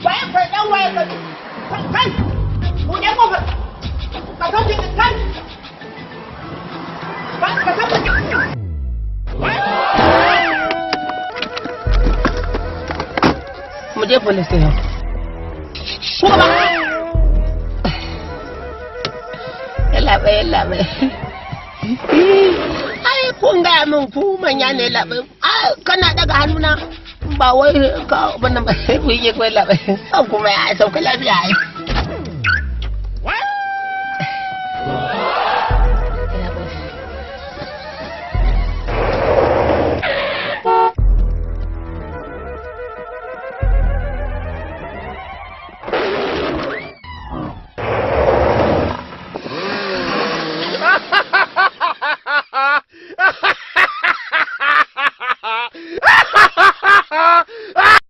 waye kai dan waye kai mu ne ko ka tafi kai ka tafi mu je police station ko ba labai ai kun ga min ku manya ne labai kana daga hannuna ba wai ka wannan ba ku yi kai labai kuma ya sauka lafiya ai